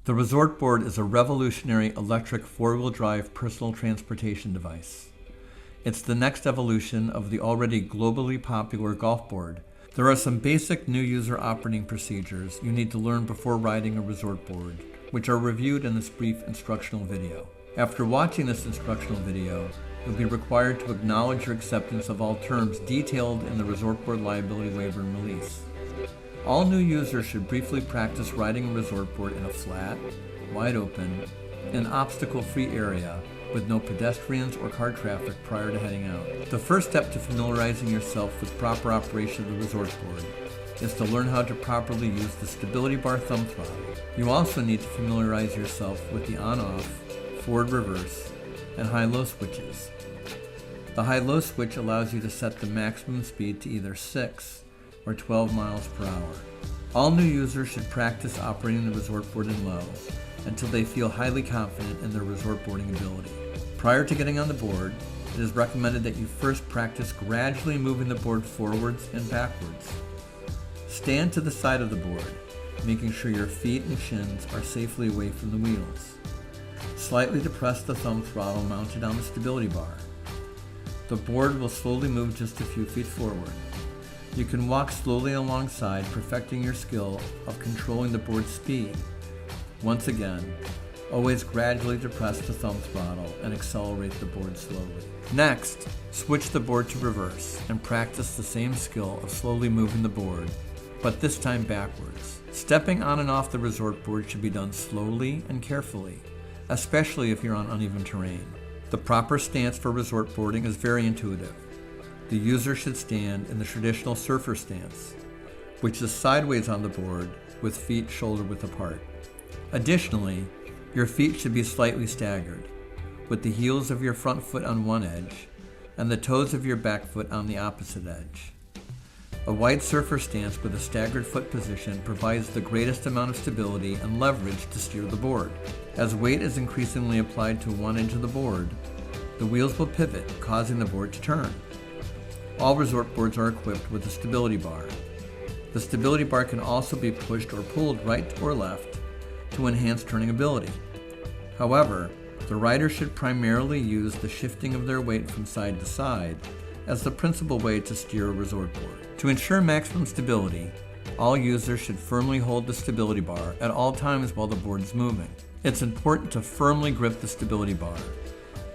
The ResortBoard is a revolutionary electric four-wheel drive personal transportation device. It's the next evolution of the already globally popular golf board. There are some basic new user operating procedures you need to learn before riding a ResortBoard, which are reviewed in this brief instructional video. After watching this instructional video, you'll be required to acknowledge your acceptance of all terms detailed in the ResortBoard liability waiver and release. All new users should briefly practice riding a ResortBoard in a flat, wide open, and obstacle-free area with no pedestrians or car traffic prior to heading out. The first step to familiarizing yourself with proper operation of the ResortBoard is to learn how to properly use the stability bar thumb throttle. You also need to familiarize yourself with the on-off, forward-reverse, and high-low switches. The high-low switch allows you to set the maximum speed to either 6 or 12 miles per hour. All new users should practice operating the ResortBoard in low until they feel highly confident in their ResortBoarding ability. Prior to getting on the board, it is recommended that you first practice gradually moving the board forwards and backwards. Stand to the side of the board, making sure your feet and shins are safely away from the wheels. Slightly depress the thumb throttle mounted on the stability bar. The board will slowly move just a few feet forward. You can walk slowly alongside, perfecting your skill of controlling the board's speed. Once again, always gradually depress the thumb throttle and accelerate the board slowly. Next, switch the board to reverse and practice the same skill of slowly moving the board, but this time backwards. Stepping on and off the ResortBoard should be done slowly and carefully, especially if you're on uneven terrain. The proper stance for ResortBoarding is very intuitive. The user should stand in the traditional surfer stance, which is sideways on the board with feet shoulder width apart. Additionally, your feet should be slightly staggered, with the heels of your front foot on one edge and the toes of your back foot on the opposite edge. A wide surfer stance with a staggered foot position provides the greatest amount of stability and leverage to steer the board. As weight is increasingly applied to one edge of the board, the wheels will pivot, causing the board to turn. All ResortBoards are equipped with a stability bar. The stability bar can also be pushed or pulled right or left to enhance turning ability. However, the rider should primarily use the shifting of their weight from side to side as the principal way to steer a ResortBoard. To ensure maximum stability, all users should firmly hold the stability bar at all times while the board is moving. It's important to firmly grip the stability bar,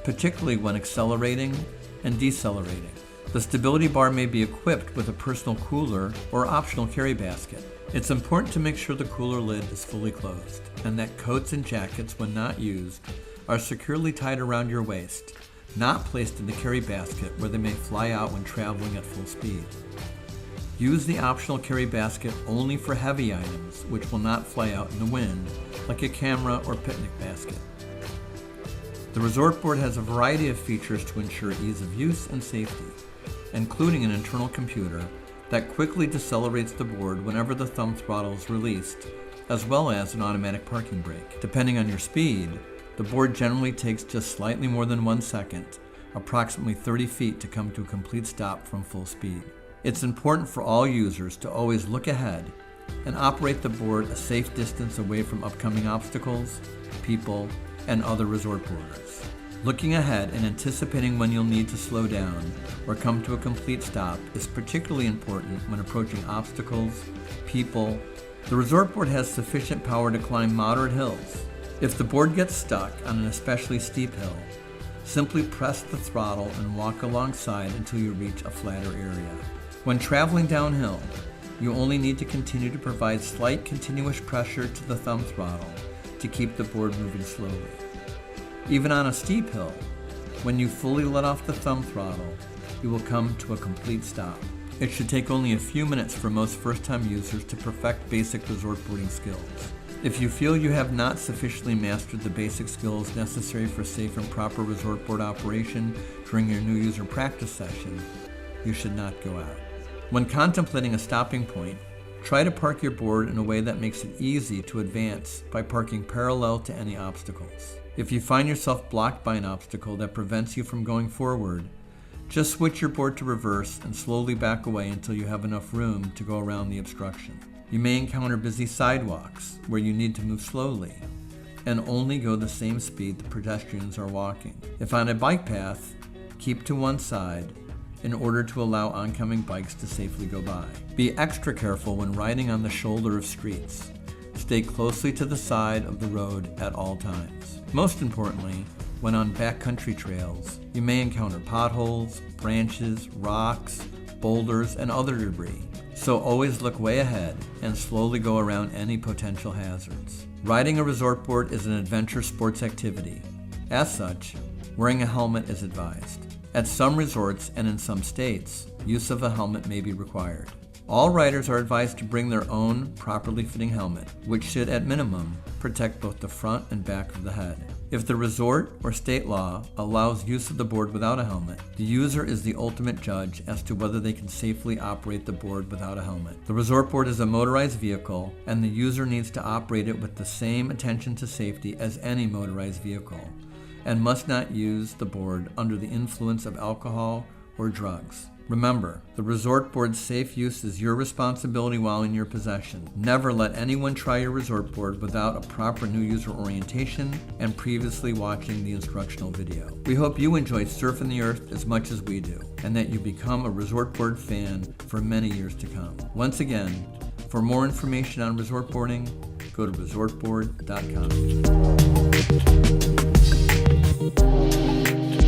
particularly when accelerating and decelerating. The stability bar may be equipped with a personal cooler or optional carry basket. It's important to make sure the cooler lid is fully closed and that coats and jackets, when not used, are securely tied around your waist, not placed in the carry basket where they may fly out when traveling at full speed. Use the optional carry basket only for heavy items which will not fly out in the wind, like a camera or picnic basket. The ResortBoard has a variety of features to ensure ease of use and safety, including an internal computer that quickly decelerates the board whenever the thumb throttle is released, as well as an automatic parking brake. Depending on your speed, the board generally takes just slightly more than 1 second, approximately 30 feet, to come to a complete stop from full speed. It's important for all users to always look ahead and operate the board a safe distance away from upcoming obstacles, people, and other ResortBoarders. Looking ahead and anticipating when you'll need to slow down or come to a complete stop is particularly important when approaching obstacles, people. The ResortBoard has sufficient power to climb moderate hills. If the board gets stuck on an especially steep hill, simply press the throttle and walk alongside until you reach a flatter area. When traveling downhill, you only need to continue to provide slight continuous pressure to the thumb throttle to keep the board moving slowly. Even on a steep hill, when you fully let off the thumb throttle, you will come to a complete stop. It should take only a few minutes for most first-time users to perfect basic ResortBoarding skills. If you feel you have not sufficiently mastered the basic skills necessary for safe and proper ResortBoard operation during your new user practice session, you should not go out. When contemplating a stopping point, try to park your board in a way that makes it easy to advance by parking parallel to any obstacles. If you find yourself blocked by an obstacle that prevents you from going forward, just switch your board to reverse and slowly back away until you have enough room to go around the obstruction. You may encounter busy sidewalks where you need to move slowly. and only go the same speed the pedestrians are walking. If on a bike path, keep to one side in order to allow oncoming bikes to safely go by. Be extra careful when riding on the shoulder of streets. Stay closely to the side of the road at all times. Most importantly, when on backcountry trails, you may encounter potholes, branches, rocks, boulders, and other debris. So always look way ahead and slowly go around any potential hazards. Riding a resort board is an adventure sports activity. As such, wearing a helmet is advised. At some resorts and in some states, use of a helmet may be required. All riders are advised to bring their own properly fitting helmet, which should at minimum protect both the front and back of the head. If the resort or state law allows use of the board without a helmet, the user is the ultimate judge as to whether they can safely operate the board without a helmet. The resort board is a motorized vehicle, and the user needs to operate it with the same attention to safety as any motorized vehicle, and must not use the board under the influence of alcohol or drugs. Remember, the resort board's safe use is your responsibility while in your possession. Never let anyone try your resort board without a proper new user orientation and previously watching the instructional video. We hope you enjoy surfing the earth as much as we do, and that you become a resort board fan for many years to come. Once again, for more information on resort boarding, go to resortboard.com.